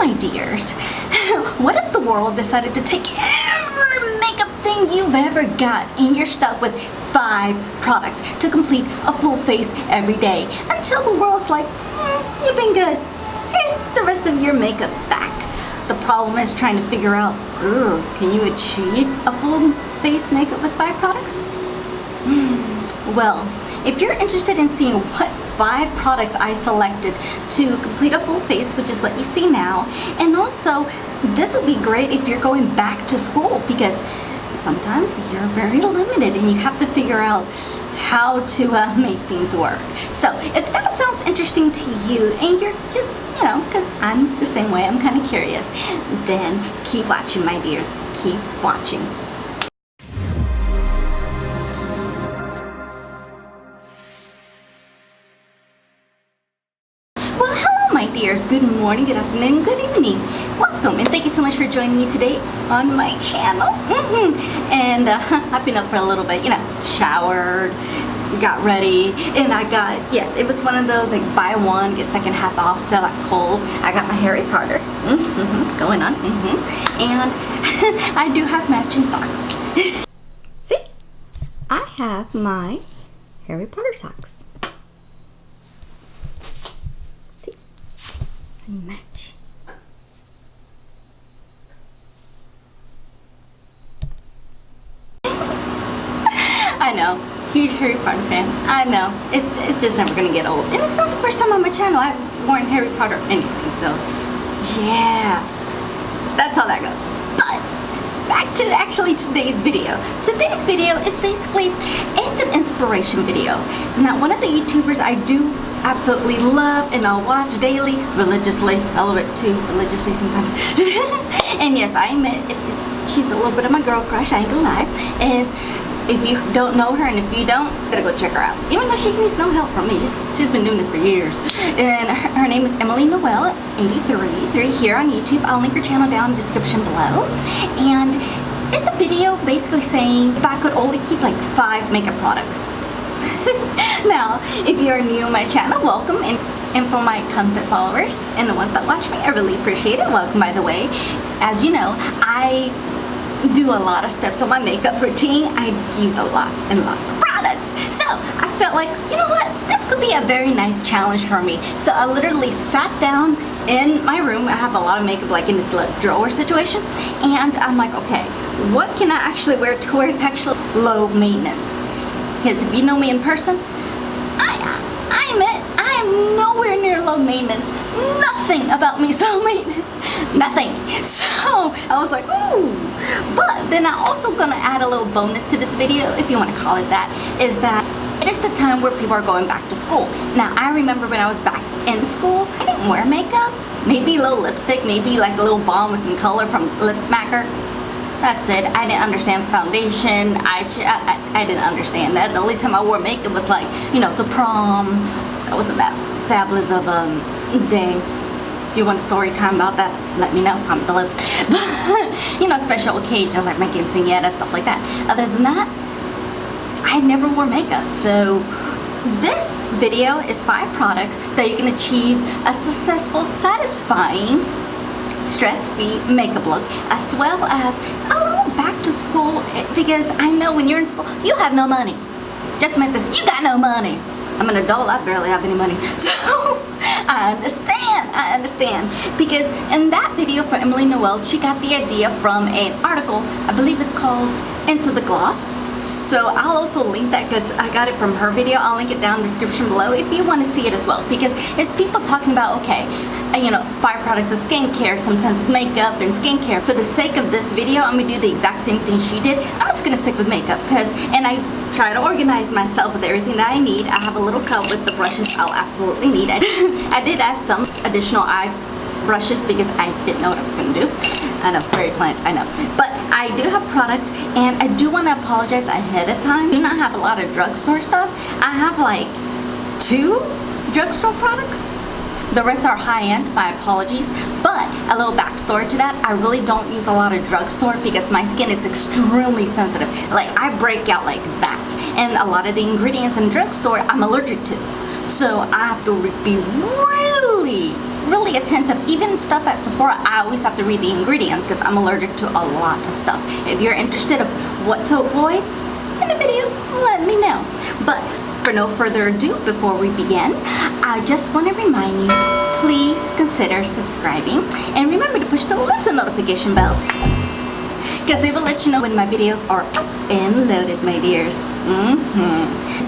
my dears, what if the world decided to take every makeup thing you've ever got and you're stuck with 5 products to complete a full face every day until the world's like, you've been good, here's the rest of your makeup back. The problem is trying to figure out, can you achieve a full face makeup with 5 products? Well, if you're interested in seeing what 5 products I selected to complete a full face, which is what you see now, and also this would be great if you're going back to school, because sometimes you're very limited and you have to figure out how to make things work. So if that sounds interesting to you and you're just, because I'm the same way, I'm kind of curious, then keep watching, my dears, keep watching. Good morning, good afternoon, good evening. Welcome and thank you so much for joining me today on my channel. And I've been up for a little bit, showered, got ready, and I got, yes, it was one of those like buy one, get second half off sale at Kohl's. I got my Harry Potter going on, and I do have matching socks. See, I have my Harry Potter socks. Match. I know, huge Harry Potter fan. I know, it's just never gonna get old. And it's not the first time on my channel I've worn Harry Potter anything, so yeah, that's how that goes. But back to actually today's video. Today's video is basically, it's an inspiration video. Now, one of the YouTubers I do absolutely love and I'll watch daily, religiously, a little bit too religiously sometimes. And yes, I admit, she's a little bit of my girl crush, I ain't gonna lie, is if you don't know her and if you don't, gotta go check her out. Even though she needs no help from me, she's been doing this for years. And her name is Emily Noel 83 here on YouTube. I'll link her channel down in the description below. And is the video basically saying if I could only keep like 5 makeup products? Now, if you're new on my channel, welcome, and for my constant followers and the ones that watch me, I really appreciate it. Welcome, by the way. As you know, I do a lot of steps on my makeup routine. I use a lot and lots of products. So I felt like, you know what, this could be a very nice challenge for me. So I literally sat down in my room. I have a lot of makeup like in this little drawer situation, and I'm like, okay, what can I actually wear to where it's actually low maintenance? Because if you know me in person, I admit I am nowhere near low maintenance. Nothing about me is low maintenance. Nothing. So I was like, ooh. But then I'm also gonna add a little bonus to this video, if you want to call it that, is that it is the time where people are going back to school. Now, I remember when I was back in school, I didn't wear makeup. Maybe a little lipstick, maybe like a little balm with some color from Lip Smacker. That's it. I didn't understand foundation. I didn't understand that. The only time I wore makeup was like, to prom. That wasn't that fabulous of a day. If you want a story time about that, let me know, comment below. But, special occasions like my quinceañera, stuff like that. Other than that, I never wore makeup. So this video is 5 products that you can achieve a successful, satisfying, stress-free makeup look, as well as a little back to school, because I know when you're in school, you have no money. Just admit this, you got no money. I'm an adult, I barely have any money. So I understand. Because in that video for Emily Noel, she got the idea from an article, I believe it's called Into the Gloss. So I'll also link that because I got it from her video. I'll link it down in the description below if you want to see it as well. Because it's people talking about, okay, 5 products of skincare, sometimes it's makeup and skincare. For the sake of this video, I'm gonna do the exact same thing she did. I'm just gonna stick with makeup and I try to organize myself with everything that I need. I have a little cup with the brushes I'll absolutely need. I did add some additional eye brushes because I didn't know what I was gonna do. I know, very plant, I know. But I do have products, and I do want to apologize ahead of time. I do not have a lot of drugstore stuff. I have like 2 drugstore products. The rest are high-end, my apologies. But a little backstory to that, I really don't use a lot of drugstore because my skin is extremely sensitive. Like, I break out like that. And a lot of the ingredients in drugstore I'm allergic to. So I have to be really attentive. Even stuff at Sephora, I always have to read the ingredients because I'm allergic to a lot of stuff. If you're interested of what to avoid in the video, let me know. But for no further ado, before we begin, I just want to remind you, please consider subscribing and remember to push the little notification bell because it will let you know when my videos are up and loaded, my dears.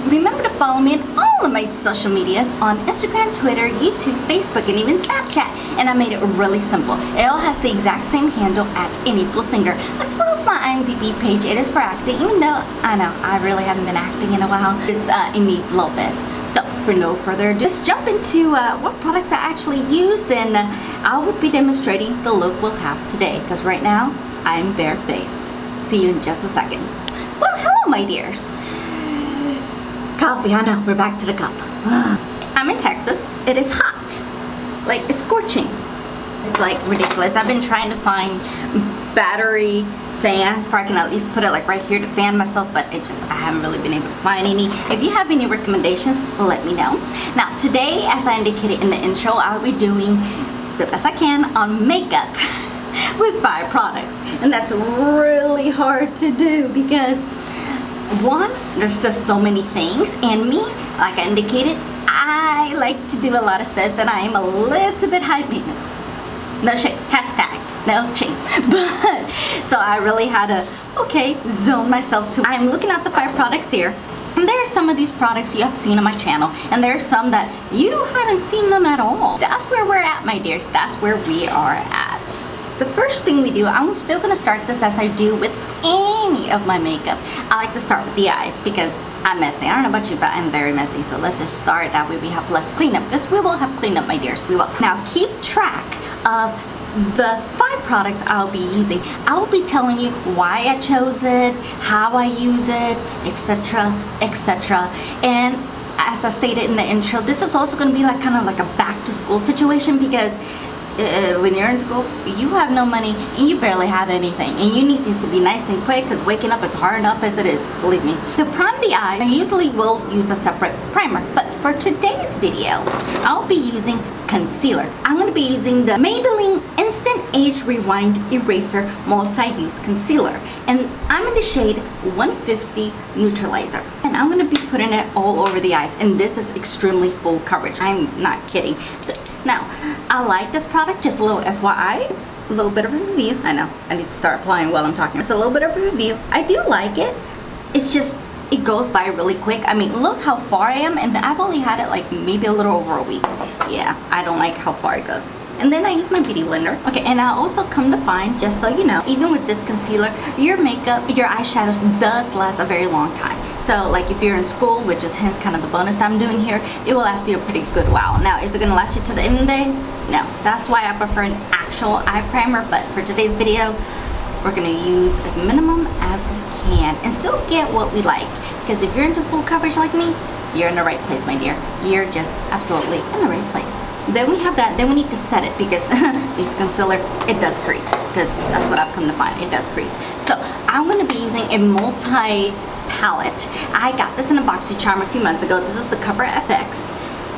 Remember to follow me on all of my social medias on Instagram, Twitter, YouTube, Facebook, and even Snapchat. And I made it really simple. It all has the exact same handle at Enidbluesinger, as well as my IMDb page. It is for acting, even though I know I really haven't been acting in a while. It's Enid Lopez. So for no further ado, just jump into what products I actually used, and I will be demonstrating the look we'll have today. Because right now, I'm barefaced. See you in just a second. Well, hello, my dears. Coffee, I know, we're back to the cup. I'm in Texas. It is hot. Like, it's scorching. It's like ridiculous. I've been trying to find battery fan where I can at least put it like right here to fan myself, but I haven't really been able to find any. If you have any recommendations, let me know. Now, today, as I indicated in the intro, I'll be doing the best I can on makeup with 5 products. And that's really hard to do because one, there's just so many things, and me, like I indicated, I like to do a lot of steps and I am a little bit high maintenance. No shame, hashtag no shame. But so I really had to zone myself to. I'm looking at the 5 products here. And there are some of these products you have seen on my channel, and there are some that you haven't seen them at all. That's where we're at, my dears. That's where we are at. The first thing we do, I'm still going to start this as I do with any of my makeup. I like to start with the eyes because I'm messy. I don't know about you, but I'm very messy. So let's just start. That way we have less cleanup, because we will have cleanup, my dears. We will. Now keep track of the 5 products I'll be using. I will be telling you why I chose it, how I use it, etc., etc. And as I stated in the intro, this is also going to be like kind of like a back to school situation, because when you're in school, you have no money and you barely have anything, and you need things to be nice and quick because waking up is hard enough as it is, believe me. To prime the eye, I usually will use a separate primer, but for today's video, I'll be using concealer. I'm going to be using the Maybelline Instant Age Rewind Eraser Multi-Use Concealer, and I'm in the shade 150 Neutralizer, and I'm going to be putting it all over the eyes, and this is extremely full coverage. I'm not kidding. Now, I like this product, just a little FYI, a little bit of a review. I know, I need to start applying while I'm talking. Just a little bit of a review. I do like it. It's just, it goes by really quick. I mean, look how far I am, and I've only had it like maybe a little over a week. Yeah, I don't like how far it goes. And then I use my beauty blender. Okay, and I also come to find, just so you know, even with this concealer, your makeup, your eyeshadows does last a very long time. So like if you're in school, which is hence kind of the bonus that I'm doing here, it will last you a pretty good while. Now, is it gonna last you to the end of the day? No, that's why I prefer an actual eye primer, but for today's video, we're gonna use as minimum as we can and still get what we like. Because if you're into full coverage like me, you're in the right place, my dear. You're just absolutely in the right place. Then we have that, then we need to set it, because this concealer, it does crease, because that's what I've come to find, it does crease. So I'm going to be using a multi-palette. I got this in a BoxyCharm a few months ago. This is the CoverFx.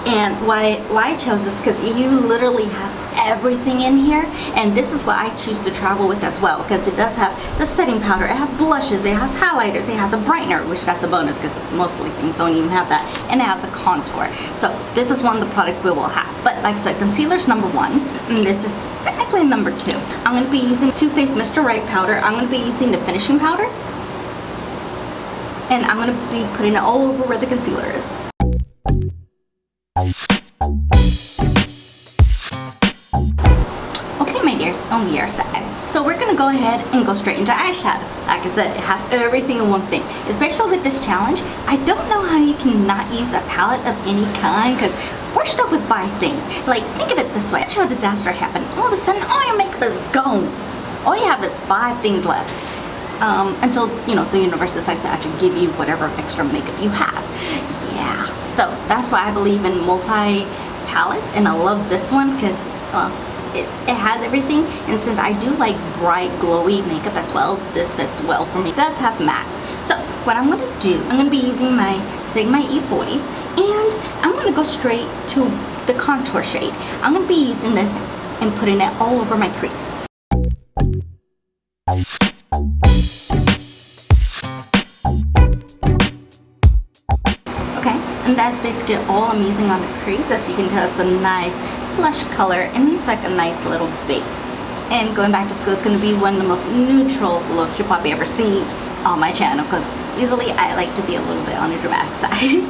And why I chose this, because you literally have everything in here, and this is what I choose to travel with as well, because it does have the setting powder, it has blushes, it has highlighters, it has a brightener, which that's a bonus because mostly things don't even have that, and it has a contour. So this is one of the products we will have. But like I said, concealer's number 1, and this is technically number 2. I'm going to be using Too Faced Mr. Right powder. I'm going to be using the finishing powder, and I'm going to be putting it all over where the concealer is. Okay, my dears, and we are set. So we're gonna go ahead and go straight into eyeshadow. Like I said, it has everything in one thing. Especially with this challenge, I don't know how you cannot use a palette of any kind, because we're stuck with 5 things. Like, think of it this way: a disaster happened, all of a sudden all your makeup is gone. All you have is 5 things left. Until, you know, the universe decides to actually give you whatever extra makeup you have. Yeah. So that's why I believe in multi-palettes, and I love this one because it has everything. And since I do like bright, glowy makeup as well, this fits well for me. It does have matte. So what I'm going to do, I'm going to be using my Sigma E40, and I'm going to go straight to the contour shade. I'm going to be using this and putting it all over my crease. Okay, and that's basically all I'm using on the crease. As you can tell, it's a nice flush color and it's like a nice little base. And going back to school is going to be one of the most neutral looks you'll probably ever see on my channel, because usually I like to be a little bit on the dramatic side.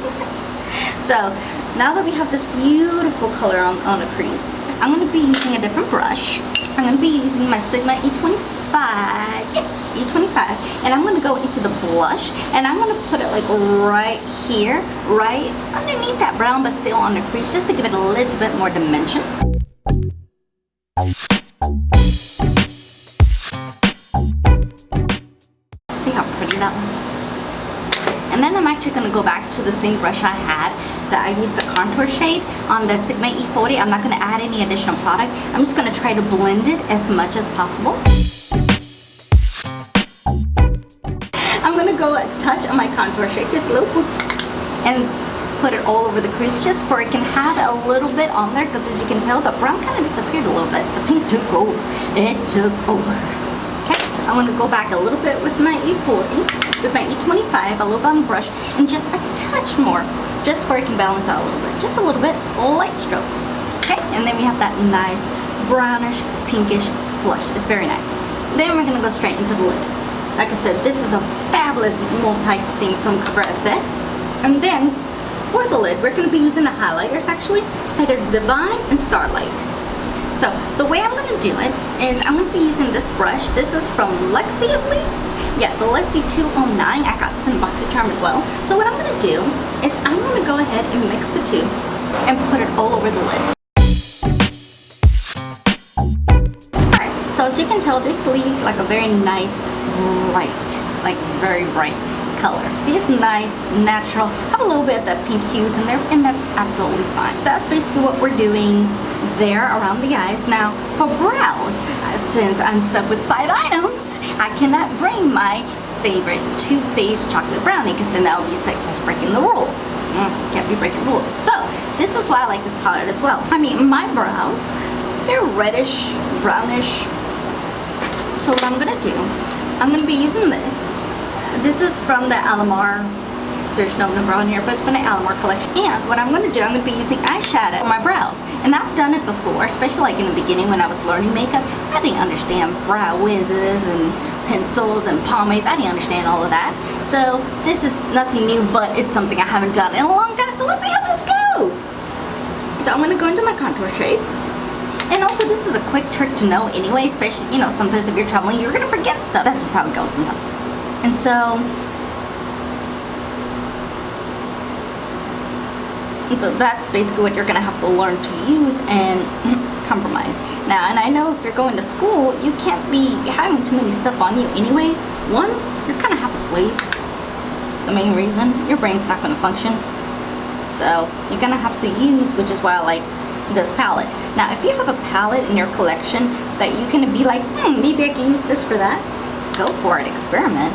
So now that we have this beautiful color on the crease, I'm going to be using a different brush. I'm going to be using my Sigma E25, E25, and I'm going to go into the blush, and I'm going to put it like right here, right underneath that brown, but still on the crease, just to give it a little bit more dimension. See how pretty that looks? And then I'm actually going to go back to the same brush I had that I used the contour shade on the Sigma E40. I'm not going to add any additional product. I'm just going to try to blend it as much as possible. I'm going to go a touch on my contour shade, just little boops, and put it all over the crease just for it can have a little bit on there, because as you can tell, the brown kind of disappeared a little bit. The pink took over. It took over. Okay, I'm going to go back a little bit with my E40, with my E25, a little bit on the brush, and just a touch more, just for it can balance out a little bit. Just a little bit, light strokes. Okay, and then we have that nice brownish, pinkish flush. It's very nice. Then we're going to go straight into the lid. Like I said, this is a fabulous multi-theme from CoverFx. And then for the lid, we're going to be using the highlighters actually. It is Divine and Starlight. So the way I'm going to do it is I'm going to be using this brush. This is from Lexi, I believe. Yeah, the Lexi 209. I got this in Box of Charm as well. So what I'm going to do is I'm going to go ahead and mix the two and put it all over the lid. Alright, so as you can tell, this leaves like a very nice, bright, like very bright color. See, it's nice, natural, have a little bit of that pink hues in there, and that's absolutely fine. That's basically what we're doing there around the eyes. Now, for brows, since I'm stuck with 5 items, I cannot bring my favorite Too Faced chocolate brownie, because then that would be 6. That's breaking the rules. Can't be breaking rules. So, this is why I like this palette as well. I mean, my brows, they're reddish, brownish. So what I'm going to do, I'm going to be using this. This is from the Alamar. There's no number on here, but it's from the Alamar collection. And what I'm going to do, I'm going to be using eyeshadow on my brows. And I've done it before, especially like in the beginning when I was learning makeup. I didn't understand brow wizzes and pencils and pomades. I didn't understand all of that. So this is nothing new, but it's something I haven't done in a long time. So let's see how this goes. So I'm going to go into my contour shade. And also, this is a quick trick to know anyway, especially, you know, sometimes if you're traveling, you're going to forget stuff. That's just how it goes sometimes. And so that's basically what you're going to have to learn to use and compromise. Now, and I know if you're going to school, you can't be having too many stuff on you anyway. One, you're kind of half asleep. It's the main reason. Your brain's not going to function. So you're going to have to use, which is why I like this palette. Now, if you have a palette in your collection that you can be like, maybe I can use this for that, go for it, experiment.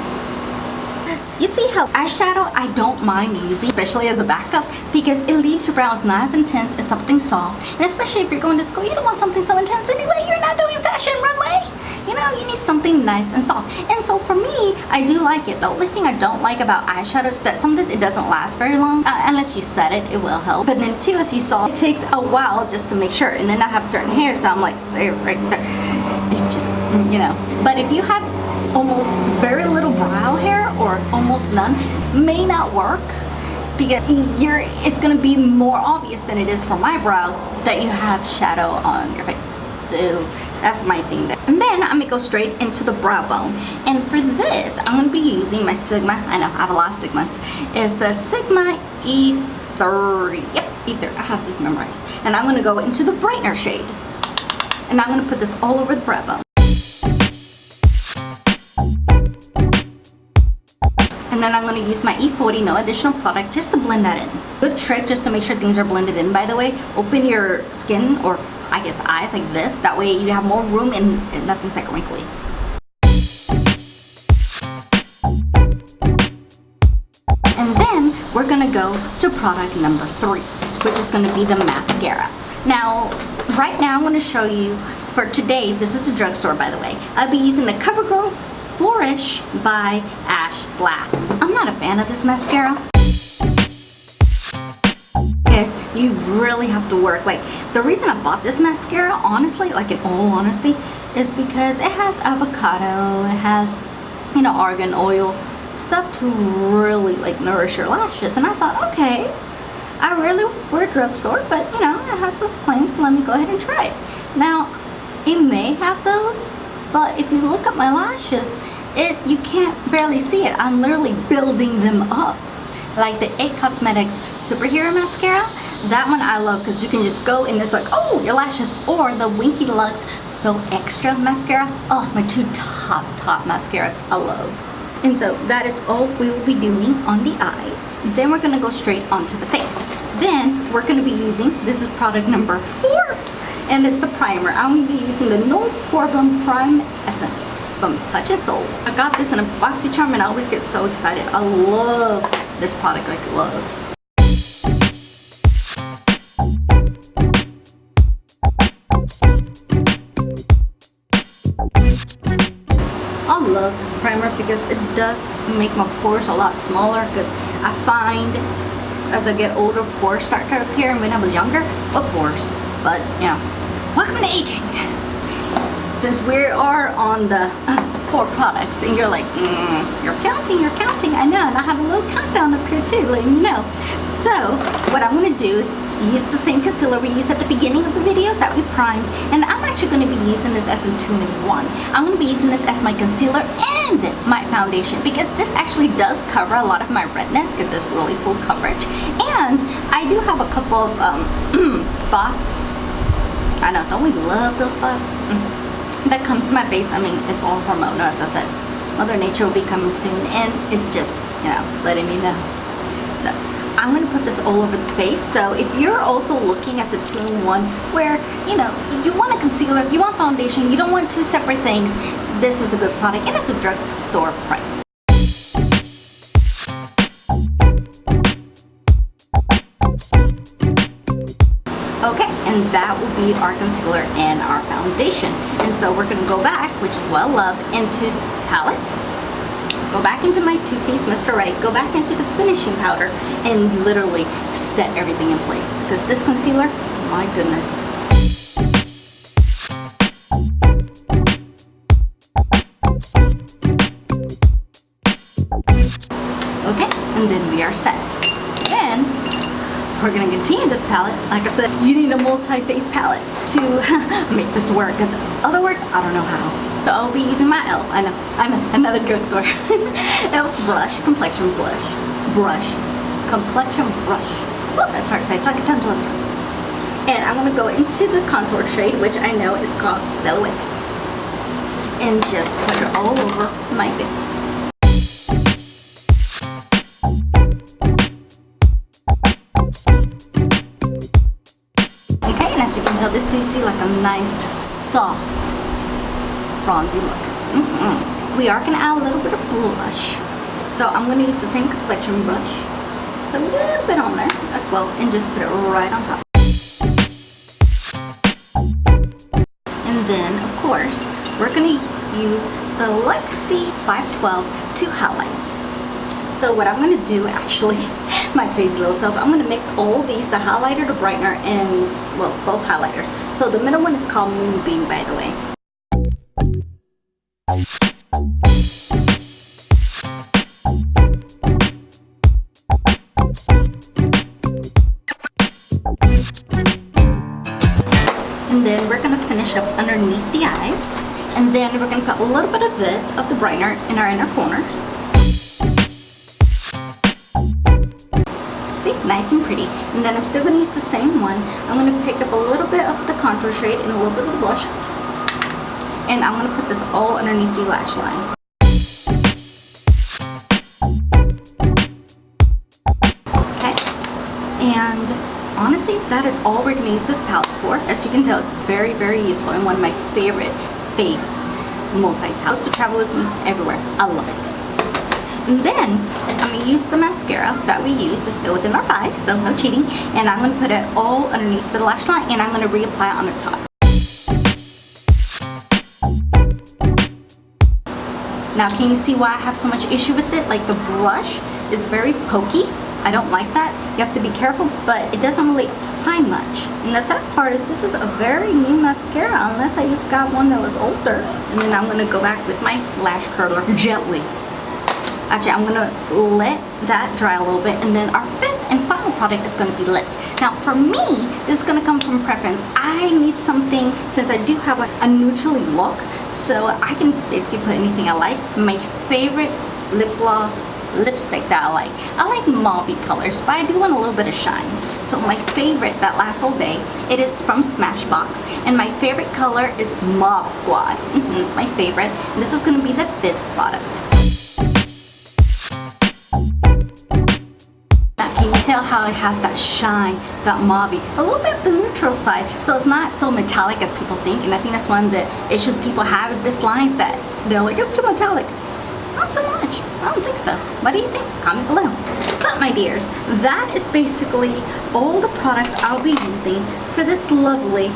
You see how eyeshadow I don't mind using, especially as a backup, because it leaves your brows nice and intense and something soft. And especially if you're going to school, you don't want something so intense anyway. You're not doing fashion runway. You know, you need something nice and soft. And so for me, I do like it. The only thing I don't like about eyeshadow is that sometimes it doesn't last very long. Unless you set it, it will help. But then too, as you saw, it takes a while just to make sure. And then I have certain hairs that I'm like, stay right there. It's just, you know. But if you have almost very little brow hair or almost none, may not work, because it's going to be more obvious than it is for my brows that you have shadow on your face. So that's my thing there. And then I'm going to go straight into the brow bone. And for this, I'm going to be using my Sigma. I know, I have a lot of Sigmas. It's the Sigma E30. Yep, E30. I have these memorized. And I'm going to go into the brightener shade. And I'm going to put this all over the brow bone. And then I'm going to use my E40, no additional product, just to blend that in. Good trick, just to make sure things are blended in, by the way. Open your skin, or I guess eyes, like this. That way you have more room and nothing's like wrinkly. And then we're going to go to product number 3. which is going to be the mascara. Now, right now I'm going to show you, for today, this is a drugstore by the way, I'll be using the Covergirl Flourish by Ash Blast. I'm not a fan of this mascara. Yes, you really have to work. Like, the reason I bought this mascara, honestly, like in all honesty, is because it has avocado, it has, you know, argan oil, stuff to really like nourish your lashes. And I thought, okay, I really we're a drugstore, but you know, it has those claims, so let me go ahead and try it. Now, it may have those, but if you look at my lashes, you can't barely see it. I'm literally building them up. Like the IT Cosmetics Superhero Mascara, that one I love because you can just go and it's like, oh, your lashes. Or the Winky Lux So Extra Mascara. Oh, my two top mascaras I love. And so that is all we will be doing on the eyes. Then we're gonna go straight onto the face. Then we're gonna be using, this is product number 4, and it's the primer. I'm gonna be using the No Poreblem Prime Essence from Touch and Soul. I got this in a BoxyCharm and I always get so excited. I love this product, like love. I love this primer because it does make my pores a lot smaller, because I find as I get older, pores start to appear, and when I was younger, what pores? But you know, welcome to aging. Since we are on the 4 products, and you're like, you're counting, I know, and I have a little countdown up here too, letting you know. So, what I'm going to do is use the same concealer we used at the beginning of the video that we primed, and I'm actually going to be using this as a 2-in-1. I'm going to be using this as my concealer and my foundation, because this actually does cover a lot of my redness, because it's really full coverage, and I do have a couple of spots. I know, don't we love those spots? That comes to my face. I mean, it's all hormonal, as I said. Mother Nature will be coming soon, and it's just, you know, letting me know. So I'm going to put this all over the face. So if you're also looking at a 2-in-1 where, you know, you want a concealer, you want foundation, you don't want 2 separate things, this is a good product, and it's a drugstore price. Okay, and that will be our concealer and our foundation. And so we're going to go back, which is what I love, into the palette. Go back into my Too Faced Mr. Right, go back into the finishing powder, and literally set everything in place. Because this concealer, my goodness. Okay, and then we are set. Then we're going to continue this palette. Like I said, you need a multi-face palette to make this work, because other words, I don't know how. So I'll be using my e.l.f. I know, another drugstore. e.l.f. brush, complexion brush. Complexion brush. Oh, that's hard to say. It's like a tongue twister. And I'm going to go into the contour shade, which I know is called Silhouette, and just put it all over my face. As you can tell, this leaves you like a nice, soft, bronzy look. We are going to add a little bit of blush. So I'm going to use the same complexion brush, put a little bit on there as well, and just put it right on top. And then, of course, we're going to use the Lexi 512 to highlight. So what I'm going to do, actually, my crazy little self, I'm going to mix all these, the highlighter, the brightener, and, well, both highlighters. So the middle one is called Moonbeam, by the way. And then we're going to finish up underneath the eyes. And then we're going to put a little bit of this, of the brightener, in our inner corners. See, nice and pretty. And then I'm still going to use the same one. I'm going to pick up a little bit of the contour shade and a little bit of the blush. And I'm going to put this all underneath the lash line. Okay. And honestly, that is all we're going to use this palette for. As you can tell, it's very, very useful and one of my favorite face multi-palettes to travel with me everywhere. I love it. And then I'm going to use the mascara that we use. It's still within our bag, so no cheating. And I'm going to put it all underneath the lash line, and I'm going to reapply it on the top. Now, can you see why I have so much issue with it? Like, the brush is very pokey. I don't like that. You have to be careful, but it doesn't really apply much. And the sad part is this is a very new mascara, unless I just got one that was older. And then I'm gonna go back with my lash curler gently. Actually, I'm gonna let that dry a little bit, and then our fifth and final product is gonna be lips. Now, for me, this is gonna come from preference. I need something, since I do have a neutrally look, so I can basically put anything I like. My favorite lip gloss lipstick that I like mauve colors, but I do want a little bit of shine. So my favorite that lasts all day, it is from Smashbox, and my favorite color is Mauve Squad. It's my favorite, and this is going to be the fifth product. Now, can you tell how it has that shine, that mauve, a little bit of the neutral side, so it's not so metallic as people think. And I think that's one of the issues people have with this line, is that they're like, it's too metallic. Not so much. I don't think so. What do you think? Comment below. But my dears, that is basically all the products I'll be using for this lovely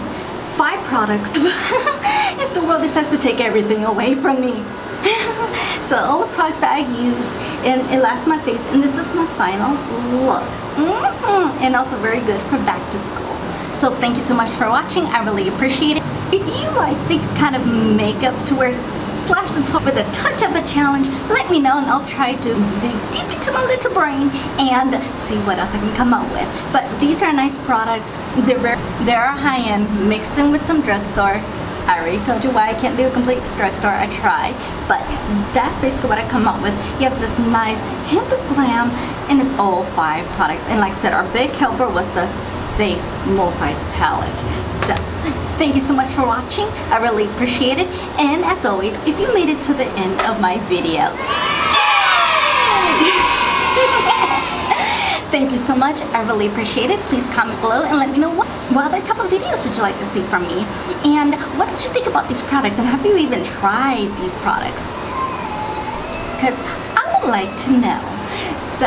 5 products if the world decides to take everything away from me. So all the products that I used, and it lasts my face, and this is my final look. And also very good for back to school. So thank you so much for watching. I really appreciate it. If you like this kind of makeup to wear slash the top with a touch of a challenge, let me know, and I'll try to dig deep into my little brain and see what else I can come up with. But these are nice products. They're high-end, mixed in with some drugstore. I already told you why I can't do a complete drugstore. I try, but that's basically what I come up with. You have this nice hint of glam, and it's all 5 products. And like I said, our big helper was the face multi-palette. So thank you so much for watching. I really appreciate it. And as always, if you made it to the end of my video, thank you so much. I really appreciate it. Please comment below and let me know what other type of videos would you like to see from me, and what did you think about these products, and have you even tried these products? Because I would like to know. So,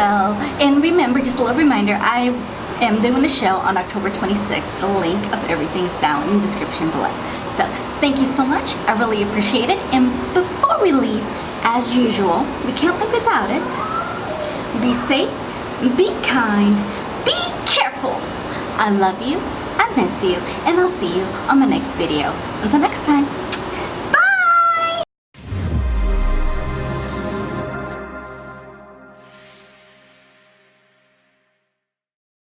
and remember, just a little reminder, I am doing a show on October 26th. The link of everything is down in the description below. So thank you so much. I really appreciate it. And before we leave, as usual, we can't live without it. Be safe, be kind, be careful. I love you, I miss you, and I'll see you on my next video. Until next time.